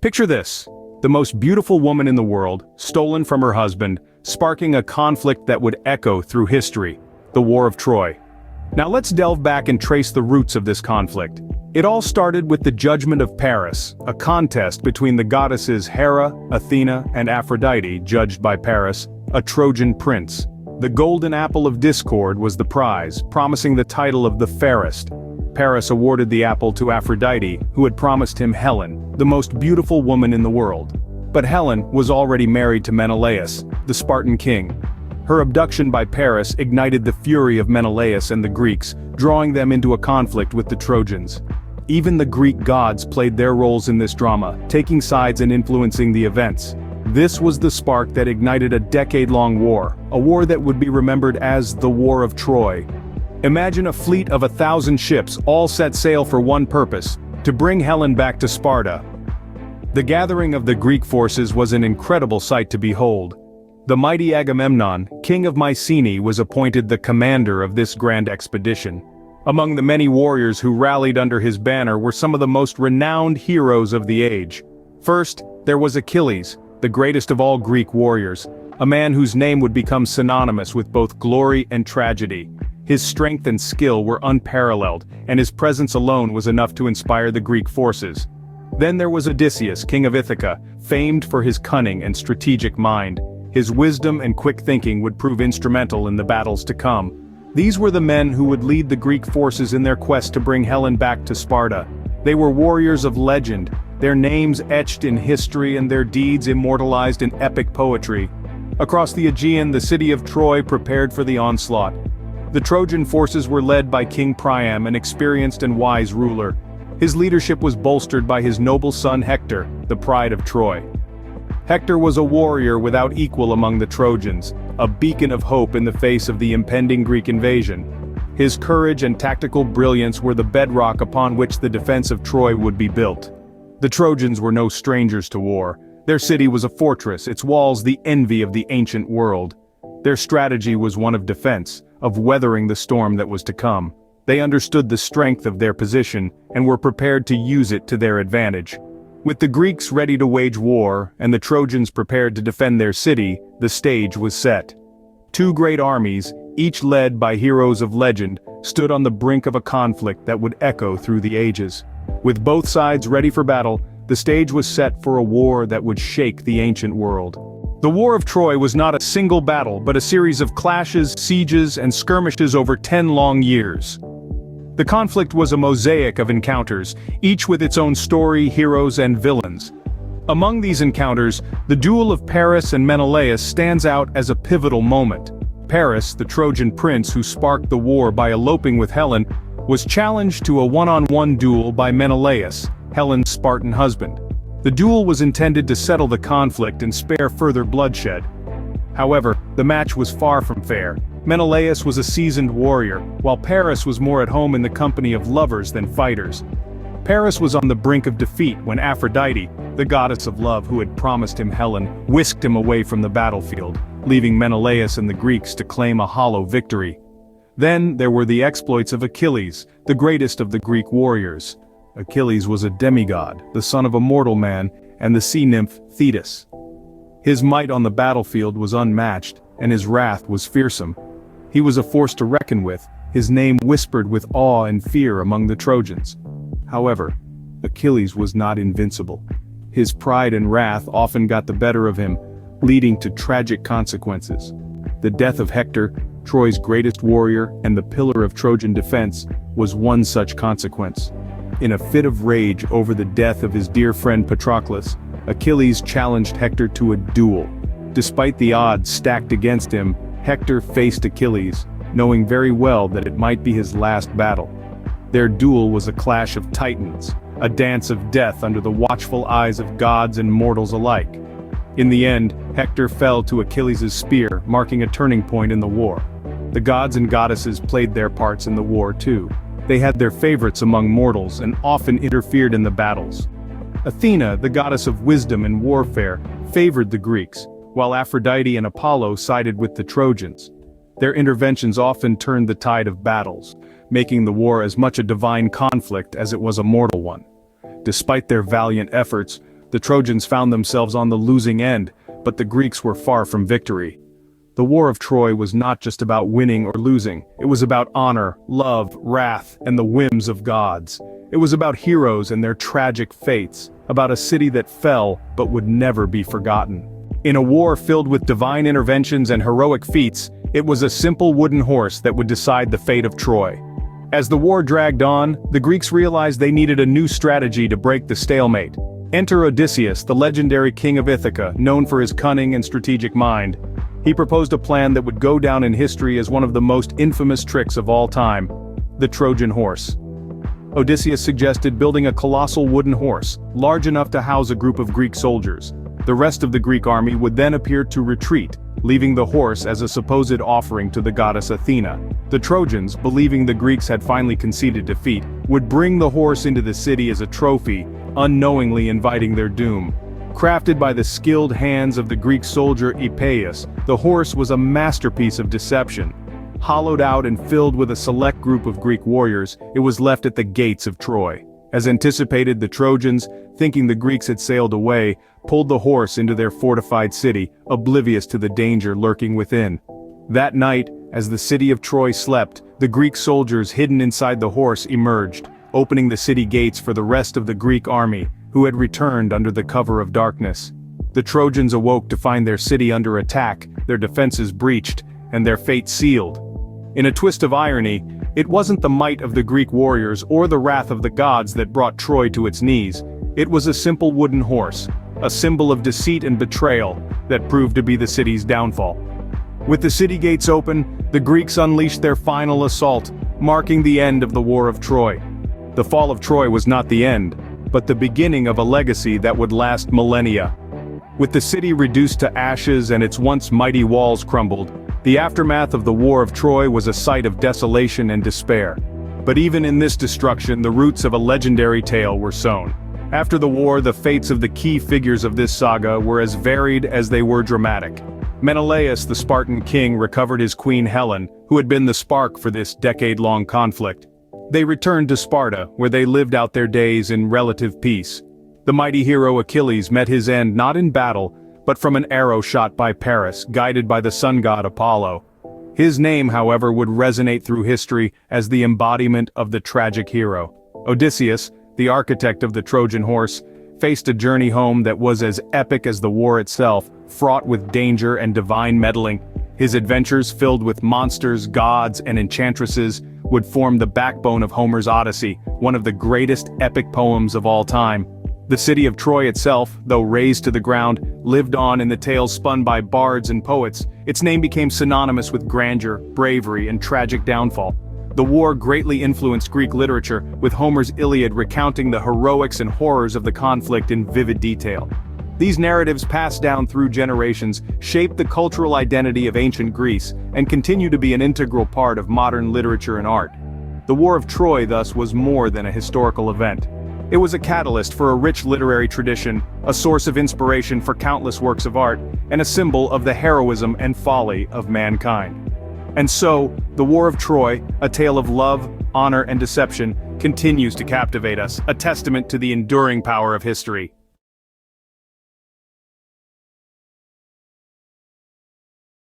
Picture this: the most beautiful woman in the world, stolen from her husband, sparking a conflict that would echo through history, the War of Troy. Now let's delve back and trace the roots of this conflict. It all started with the Judgment of Paris, a contest between the goddesses Hera, Athena, and Aphrodite, judged by Paris, a Trojan prince. The golden apple of discord was the prize, promising the title of the fairest. Paris awarded the apple to Aphrodite, who had promised him Helen, the most beautiful woman in the world. But Helen was already married to Menelaus, the Spartan king. Her abduction by Paris ignited the fury of Menelaus and the Greeks, drawing them into a conflict with the Trojans. Even the Greek gods played their roles in this drama, taking sides and influencing the events. This was the spark that ignited a decade-long war, a war that would be remembered as the War of Troy. Imagine a fleet of 1,000 ships all set sail for one purpose: to bring Helen back to Sparta. The gathering of the Greek forces was an incredible sight to behold. The mighty Agamemnon, king of Mycenae, was appointed the commander of this grand expedition. Among the many warriors who rallied under his banner were some of the most renowned heroes of the age. First, there was Achilles, the greatest of all Greek warriors, a man whose name would become synonymous with both glory and tragedy. His strength and skill were unparalleled, and his presence alone was enough to inspire the Greek forces. Then there was Odysseus, king of Ithaca, famed for his cunning and strategic mind. His wisdom and quick thinking would prove instrumental in the battles to come. These were the men who would lead the Greek forces in their quest to bring Helen back to Sparta. They were warriors of legend, their names etched in history and their deeds immortalized in epic poetry. Across the Aegean, the city of Troy prepared for the onslaught. The Trojan forces were led by King Priam, an experienced and wise ruler. His leadership was bolstered by his noble son Hector, the pride of Troy. Hector was a warrior without equal among the Trojans, a beacon of hope in the face of the impending Greek invasion. His courage and tactical brilliance were the bedrock upon which the defense of Troy would be built. The Trojans were no strangers to war. Their city was a fortress, its walls the envy of the ancient world. Their strategy was one of defense, of weathering the storm that was to come. They understood the strength of their position, and were prepared to use it to their advantage. With the Greeks ready to wage war, and the Trojans prepared to defend their city, the stage was set. Two great armies, each led by heroes of legend, stood on the brink of a conflict that would echo through the ages. With both sides ready for battle, the stage was set for a war that would shake the ancient world. The War of Troy was not a single battle, but a series of clashes, sieges, and skirmishes over 10 long years. The conflict was a mosaic of encounters, each with its own story, heroes, and villains. Among these encounters, the duel of Paris and Menelaus stands out as a pivotal moment. Paris, the Trojan prince who sparked the war by eloping with Helen, was challenged to a one-on-one duel by Menelaus, Helen's Spartan husband. The duel was intended to settle the conflict and spare further bloodshed. However, the match was far from fair. Menelaus was a seasoned warrior, while Paris was more at home in the company of lovers than fighters. Paris was on the brink of defeat when Aphrodite, the goddess of love who had promised him Helen, whisked him away from the battlefield, leaving Menelaus and the Greeks to claim a hollow victory. Then there were the exploits of Achilles, the greatest of the Greek warriors. Achilles was a demigod, the son of a mortal man, and the sea nymph Thetis. His might on the battlefield was unmatched, and his wrath was fearsome. He was a force to reckon with, his name whispered with awe and fear among the Trojans. However, Achilles was not invincible. His pride and wrath often got the better of him, leading to tragic consequences. The death of Hector, Troy's greatest warrior and the pillar of Trojan defense, was one such consequence. In a fit of rage over the death of his dear friend Patroclus, Achilles challenged Hector to a duel. Despite the odds stacked against him, Hector faced Achilles, knowing very well that it might be his last battle. Their duel was a clash of titans, a dance of death under the watchful eyes of gods and mortals alike. In the end, Hector fell to Achilles' spear, marking a turning point in the war. The gods and goddesses played their parts in the war too. They had their favorites among mortals and often interfered in the battles. Athena, the goddess of wisdom and warfare, favored the Greeks, while Aphrodite and Apollo sided with the Trojans. Their interventions often turned the tide of battles, making the war as much a divine conflict as it was a mortal one. Despite their valiant efforts, The Trojans found themselves on the losing end, but the Greeks were far from victory. The War of Troy was not just about winning or losing, it was about honor, love, wrath, and the whims of gods. It was about heroes and their tragic fates, about a city that fell but would never be forgotten. In a war filled with divine interventions and heroic feats, it was a simple wooden horse that would decide the fate of Troy. As the war dragged on, the Greeks realized they needed a new strategy to break the stalemate. Enter Odysseus, the legendary king of Ithaca, known for his cunning and strategic mind. He proposed a plan that would go down in history as one of the most infamous tricks of all time: the Trojan horse. Odysseus suggested building a colossal wooden horse, large enough to house a group of Greek soldiers. The rest of the Greek army would then appear to retreat, leaving the horse as a supposed offering to the goddess Athena. The Trojans, believing the Greeks had finally conceded defeat, would bring the horse into the city as a trophy, unknowingly inviting their doom. Crafted by the skilled hands of the Greek soldier Epeius, the horse was a masterpiece of deception. Hollowed out and filled with a select group of Greek warriors, it was left at the gates of Troy. As anticipated, the Trojans, thinking the Greeks had sailed away, pulled the horse into their fortified city, oblivious to the danger lurking within. That night, as the city of Troy slept, the Greek soldiers hidden inside the horse emerged, opening the city gates for the rest of the Greek army, who had returned under the cover of darkness. The Trojans awoke to find their city under attack, their defenses breached, and their fate sealed. In a twist of irony, it wasn't the might of the Greek warriors or the wrath of the gods that brought Troy to its knees. It was a simple wooden horse, a symbol of deceit and betrayal, that proved to be the city's downfall. With the city gates open, the Greeks unleashed their final assault, marking the end of the War of Troy. The fall of Troy was not the end, but the beginning of a legacy that would last millennia. With the city reduced to ashes and its once mighty walls crumbled, the aftermath of the War of Troy was a sight of desolation and despair. But even in this destruction, the roots of a legendary tale were sown. After the war, the fates of the key figures of this saga were as varied as they were dramatic. Menelaus, the Spartan king, recovered his queen Helen, who had been the spark for this decade-long conflict. They returned to Sparta, where they lived out their days in relative peace. The mighty hero Achilles met his end not in battle, but from an arrow shot by Paris, guided by the sun god Apollo. His name, however, would resonate through history as the embodiment of the tragic hero. Odysseus, the architect of the Trojan horse, faced a journey home that was as epic as the war itself, fraught with danger and divine meddling. His adventures, filled with monsters, gods, and enchantresses, would form the backbone of Homer's Odyssey, one of the greatest epic poems of all time. The city of Troy itself, though razed to the ground, lived on in the tales spun by bards and poets. Its name became synonymous with grandeur, bravery, and tragic downfall. The war greatly influenced Greek literature, with Homer's Iliad recounting the heroics and horrors of the conflict in vivid detail. These narratives, passed down through generations, shaped the cultural identity of ancient Greece, and continue to be an integral part of modern literature and art. The War of Troy, thus, was more than a historical event. It was a catalyst for a rich literary tradition, a source of inspiration for countless works of art, and a symbol of the heroism and folly of mankind. And so, the War of Troy, a tale of love, honor, and deception, continues to captivate us, a testament to the enduring power of history.